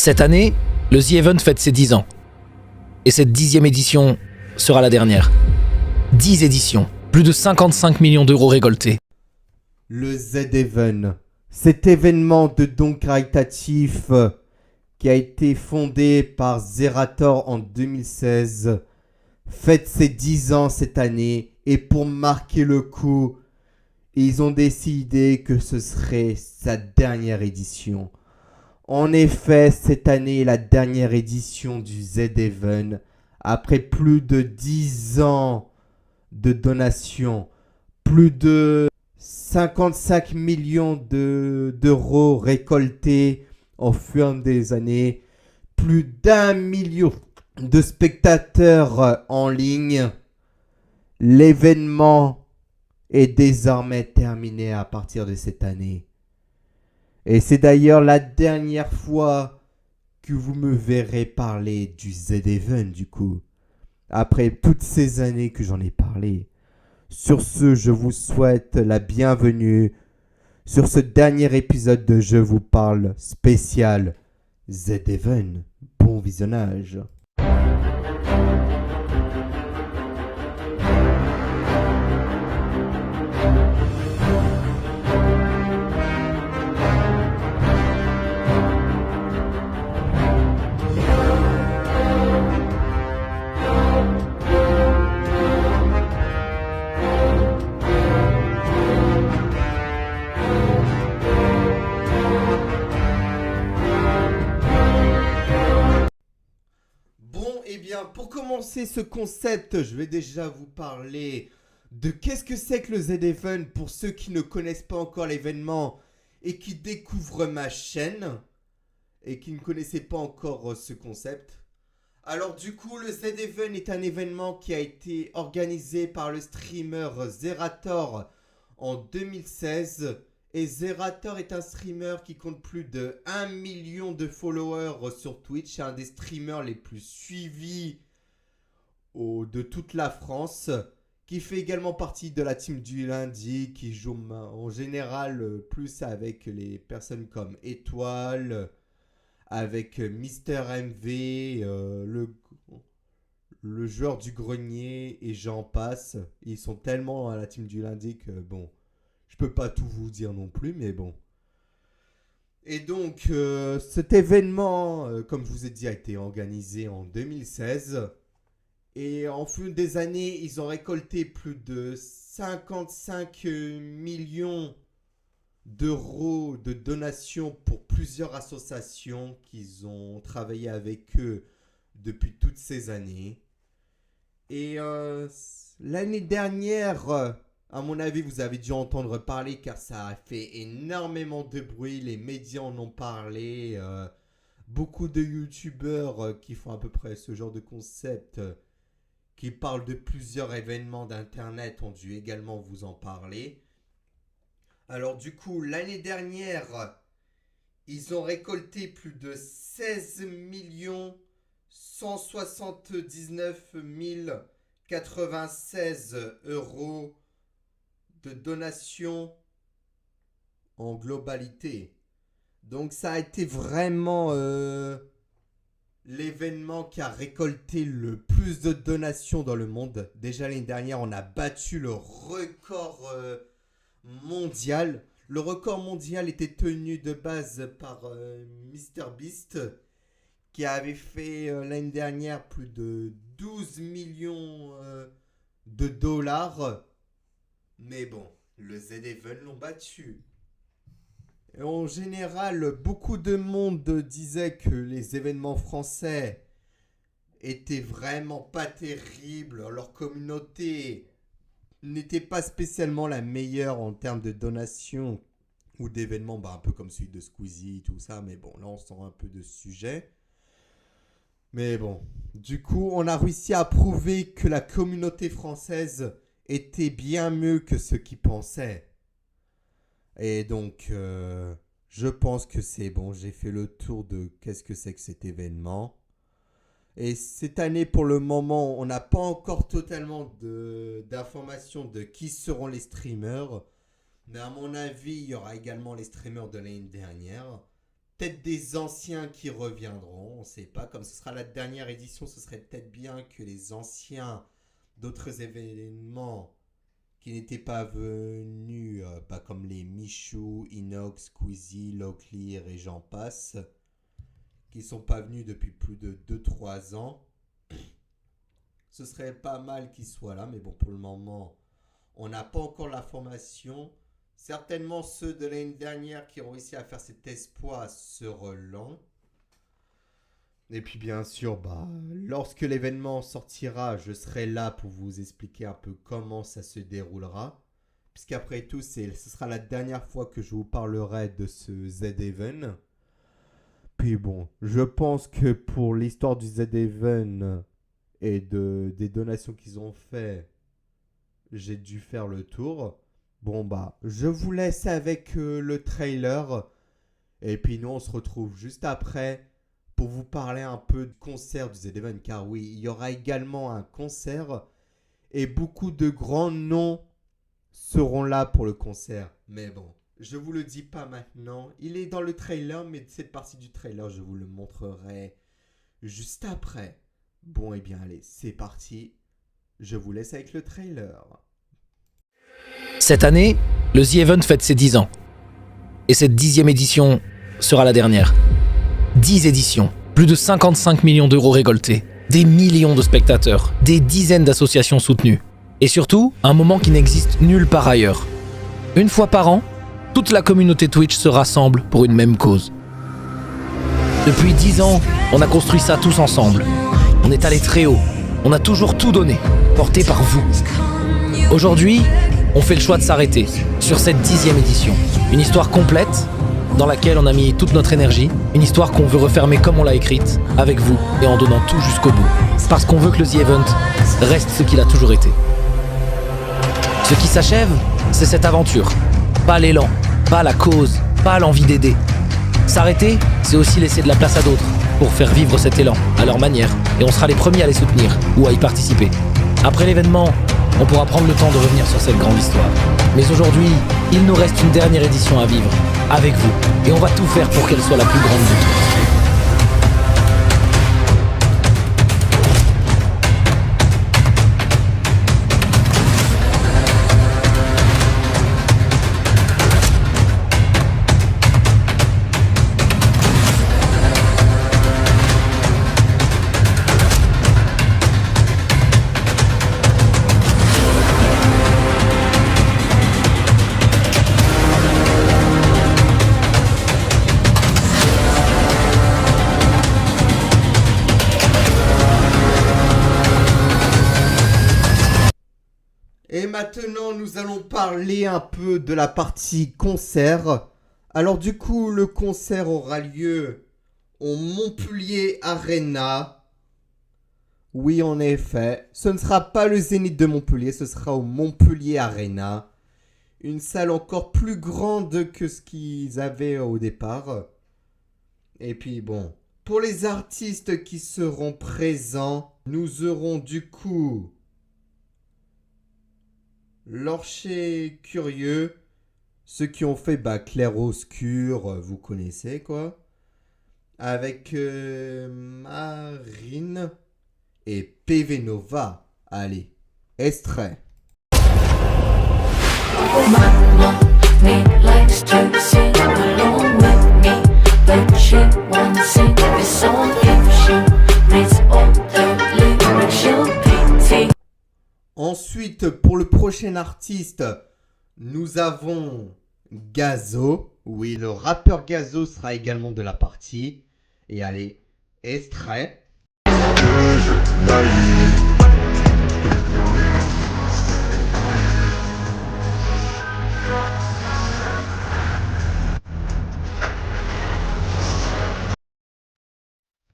Cette année, le The Event fête ses 10 ans. Et cette 10e édition sera la dernière. 10 éditions, plus de 55 millions d'euros récoltés. Le Z-Event, cet événement de dons caritatifs qui a été fondé par Zerator en 2016, fête ses 10 ans cette année et pour marquer le coup, ils ont décidé que ce serait sa dernière édition. En effet, cette année est la dernière édition du Z-Event. Après plus de 10 ans de donations, plus de 55 millions d'euros récoltés au fur et à des années, plus d'1 million de spectateurs en ligne. L'événement est désormais terminé à partir de cette année. Et c'est d'ailleurs la dernière fois que vous me verrez parler du Z-Event du coup. Après toutes ces années que j'en ai parlé. Sur ce, je vous souhaite la bienvenue sur ce dernier épisode de Je vous parle spécial Z-Event. Bon visionnage. Pour commencer ce concept, je vais déjà vous parler de qu'est-ce que c'est que le Z-Event pour ceux qui ne connaissent pas encore l'événement et qui découvrent ma chaîne et qui ne connaissaient pas encore ce concept. Alors du coup, le Z-Event est un événement qui a été organisé par le streamer Zerator en 2016. Et Zerator est un streamer qui compte plus de 1 million de followers sur Twitch. C'est un des streamers les plus suivis de toute la France. Qui fait également partie de la team du lundi. Qui joue en général plus avec les personnes comme Étoile. Avec Mister MV. Le joueur du grenier. Et j'en passe. Ils sont tellement à la team du lundi que bon... Je peux pas tout vous dire non plus, mais bon. Et donc, cet événement, comme je vous ai dit, a été organisé en 2016. Et en fil des années, ils ont récolté plus de 55 millions d'euros de donations pour plusieurs associations qui ont travaillé avec eux depuis toutes ces années. Et l'année dernière... À mon avis, vous avez dû entendre parler car ça a fait énormément de bruit. Les médias en ont parlé. Beaucoup de youtubeurs qui font à peu près ce genre de concept, qui parlent de plusieurs événements d'internet, ont dû également vous en parler. Alors du coup, l'année dernière, ils ont récolté plus de 16 179 096 euros de donations en globalité. Donc ça a été vraiment l'événement qui a récolté le plus de donations dans le monde. Déjà l'année dernière, on a battu le record mondial. Le record mondial était tenu de base par MrBeast qui avait fait l'année dernière plus de 12 millions de dollars. Mais bon, le Z-Event l'ont battu. Et en général, beaucoup de monde disait que les événements français étaient vraiment pas terribles. Leur communauté n'était pas spécialement la meilleure en termes de donations ou d'événements, un peu comme celui de Squeezie, tout ça. Mais bon, là on sort un peu de ce sujet. Mais bon, du coup, on a réussi à prouver que la communauté française était bien mieux que ce qu'ils pensaient. Et donc, je pense que c'est bon. J'ai fait le tour de qu'est-ce que c'est que cet événement. Et cette année, pour le moment, on n'a pas encore totalement d'informations de qui seront les streamers. Mais à mon avis, il y aura également les streamers de l'année dernière. peut-être des anciens qui reviendront, on ne sait pas. Comme ce sera la dernière édition, ce serait peut-être bien que les anciens d'autres événements qui n'étaient pas venus, pas comme les Michou, Inox, Squeezie, Locklear et j'en passe, qui ne sont pas venus depuis plus de 2-3 ans. Ce serait pas mal qu'ils soient là, mais bon, pour le moment, on n'a pas encore l'information. Certainement, ceux de l'année dernière qui ont réussi à faire cet espoir se relancent. Et puis, bien sûr, lorsque l'événement sortira, je serai là pour vous expliquer un peu comment ça se déroulera. Puisqu'après tout, ce sera la dernière fois que je vous parlerai de ce Z-Even. Puis bon, je pense que pour l'histoire du Z-Even et des donations qu'ils ont fait, j'ai dû faire le tour. Bon je vous laisse avec le trailer. Et puis nous, on se retrouve juste après pour vous parler un peu du concert du Z-Even. Car oui, il y aura également un concert. Et beaucoup de grands noms seront là pour le concert. Mais bon, je vous le dis pas maintenant. Il est dans le trailer, mais cette partie du trailer, je vous le montrerai juste après. Bon, et bien allez, c'est parti. Je vous laisse avec le trailer. Cette année, le The Event fête ses 10 ans. Et cette 10e édition sera la dernière. 10 éditions, plus de 55 millions d'euros récoltés, des millions de spectateurs, des dizaines d'associations soutenues. Et surtout, un moment qui n'existe nulle part ailleurs. Une fois par an, toute la communauté Twitch se rassemble pour une même cause. Depuis 10 ans, on a construit ça tous ensemble. On est allé très haut. On a toujours tout donné, porté par vous. Aujourd'hui, on fait le choix de s'arrêter sur cette 10e édition. Une histoire complète, dans laquelle on a mis toute notre énergie. Une histoire qu'on veut refermer comme on l'a écrite, avec vous, et en donnant tout jusqu'au bout. Parce qu'on veut que le The Event reste ce qu'il a toujours été. Ce qui s'achève, c'est cette aventure. Pas l'élan, pas la cause, pas l'envie d'aider. S'arrêter, c'est aussi laisser de la place à d'autres, pour faire vivre cet élan, à leur manière. Et on sera les premiers à les soutenir, ou à y participer. Après l'événement, on pourra prendre le temps de revenir sur cette grande histoire. Mais aujourd'hui, il nous reste une dernière édition à vivre, avec vous. Et on va tout faire pour qu'elle soit la plus grande de toutes. Et maintenant, nous allons parler un peu de la partie concert. Alors du coup, le concert aura lieu au Montpellier Arena. Oui, en effet, ce ne sera pas le Zénith de Montpellier, ce sera au Montpellier Arena. Une salle encore plus grande que ce qu'ils avaient au départ. Et puis bon, pour les artistes qui seront présents, nous aurons du coup Lorcher Curieux, ceux qui ont fait Clair-Obscur, vous connaissez quoi. Avec Marine et PV Nova. Allez, extrait. Ensuite, pour le prochain artiste, nous avons Gazo. Oui, le rappeur Gazo sera également de la partie. Et allez, extrait.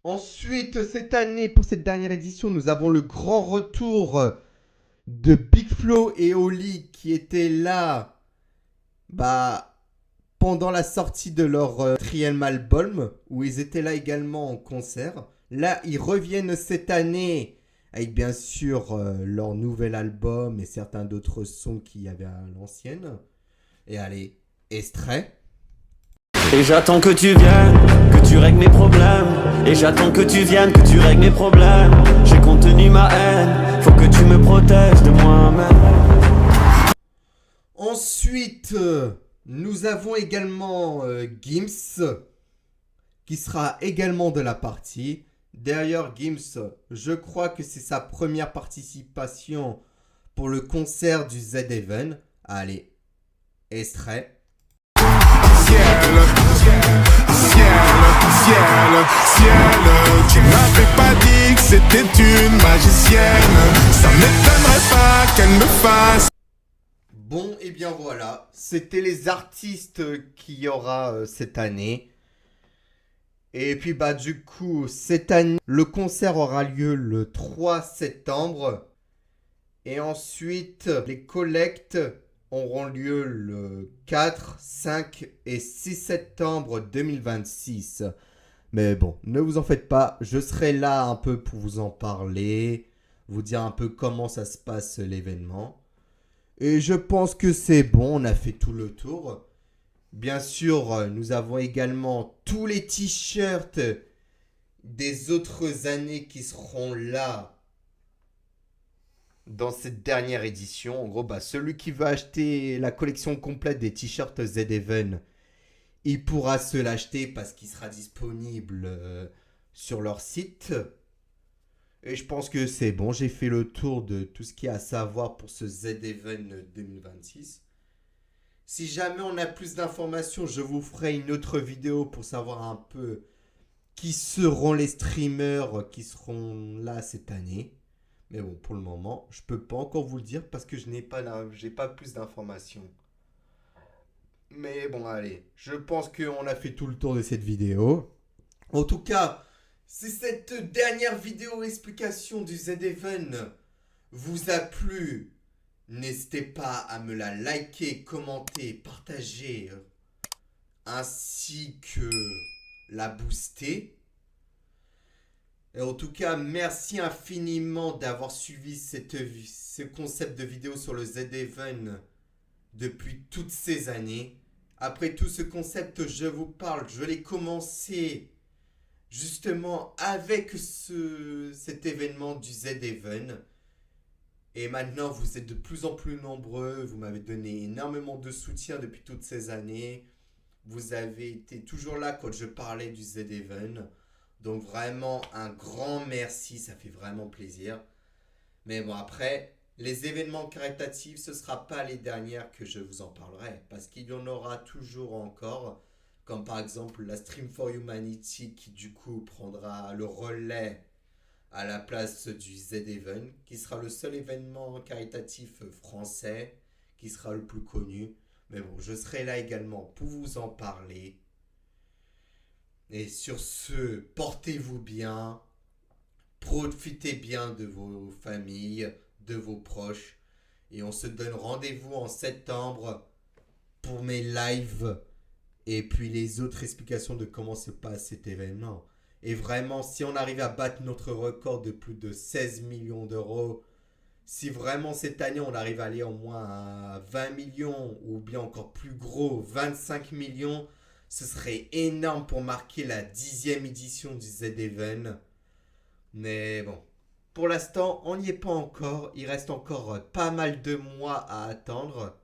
Ensuite, cette année, pour cette dernière édition, nous avons le grand retour de Big Flo et Oli qui étaient là pendant la sortie de leur 4e album, où ils étaient là également en concert. Là, ils reviennent cette année avec bien sûr leur nouvel album et certains d'autres sons qu'il y avait à l'ancienne. Et allez, extrait. Et j'attends que tu viennes, que tu règles mes problèmes. Et j'attends que tu viennes, que tu règles mes problèmes. J'ai contenu ma haine, faut que tu me protèges de moi-même. Ensuite, nous avons également Gims, qui sera également de la partie. D'ailleurs, Gims, je crois que c'est sa première participation pour le concert du Z-Even. Allez, extrait. Ciel, tu m'avais pas dit que c'était une magicienne. Ça m'étonnerait pas qu'elle me fasse. Bon, et bien voilà, c'était les artistes qu'il y aura cette année. Et puis bah du coup, cette année, le concert aura lieu le 3 septembre. Et ensuite, les collectes auront lieu le 4, 5 et 6 septembre 2026. Mais bon, ne vous en faites pas, je serai là un peu pour vous en parler, vous dire un peu comment ça se passe l'événement. Et je pense que c'est bon, on a fait tout le tour. Bien sûr, nous avons également tous les t-shirts des autres années qui seront là dans cette dernière édition. En gros, bah, celui qui veut acheter la collection complète des t-shirts Z-Even, il pourra se l'acheter parce qu'il sera disponible sur leur site. Et je pense que c'est bon, j'ai fait le tour de tout ce qu'il y a à savoir pour ce Z-Even 2026. Si jamais on a plus d'informations, je vous ferai une autre vidéo pour savoir un peu qui seront les streamers qui seront là cette année. Mais bon, pour le moment, je peux pas encore vous le dire parce que j'ai pas plus d'informations. Mais bon, allez, je pense qu'on a fait tout le tour de cette vidéo. En tout cas, si cette dernière vidéo explication du Z-Even vous a plu, n'hésitez pas à me la liker, commenter, partager, ainsi que la booster. Et en tout cas, merci infiniment d'avoir suivi ce concept de vidéo sur le Z-Even depuis toutes ces années. Après tout ce concept, je vous parle, je l'ai commencé justement avec cet événement du Z-Even. Et maintenant, vous êtes de plus en plus nombreux. Vous m'avez donné énormément de soutien depuis toutes ces années. Vous avez été toujours là quand je parlais du Z-Even. Donc vraiment, un grand merci. Ça fait vraiment plaisir. Mais bon, après, les événements caritatifs, ce ne sera pas les dernières que je vous en parlerai. Parce qu'il y en aura toujours encore. Comme par exemple la Stream for Humanity qui du coup prendra le relais à la place du Z-Even, qui sera le seul événement caritatif français, qui sera le plus connu. Mais bon, je serai là également pour vous en parler. Et sur ce, portez-vous bien, profitez bien de vos familles, de vos proches. Et on se donne rendez-vous en septembre pour mes lives et puis les autres explications de comment se passe cet événement. Et vraiment, si on arrive à battre notre record de plus de 16 millions d'euros, si vraiment cette année on arrive à aller au moins à 20 millions ou bien encore plus gros, 25 millions, ce serait énorme pour marquer la 10e édition du Z-Even. Mais bon, pour l'instant, on n'y est pas encore. Il reste encore pas mal de mois à attendre.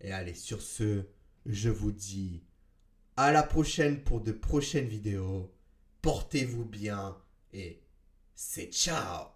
Et allez, sur ce, je vous dis à la prochaine pour de prochaines vidéos. Portez-vous bien et c'est ciao!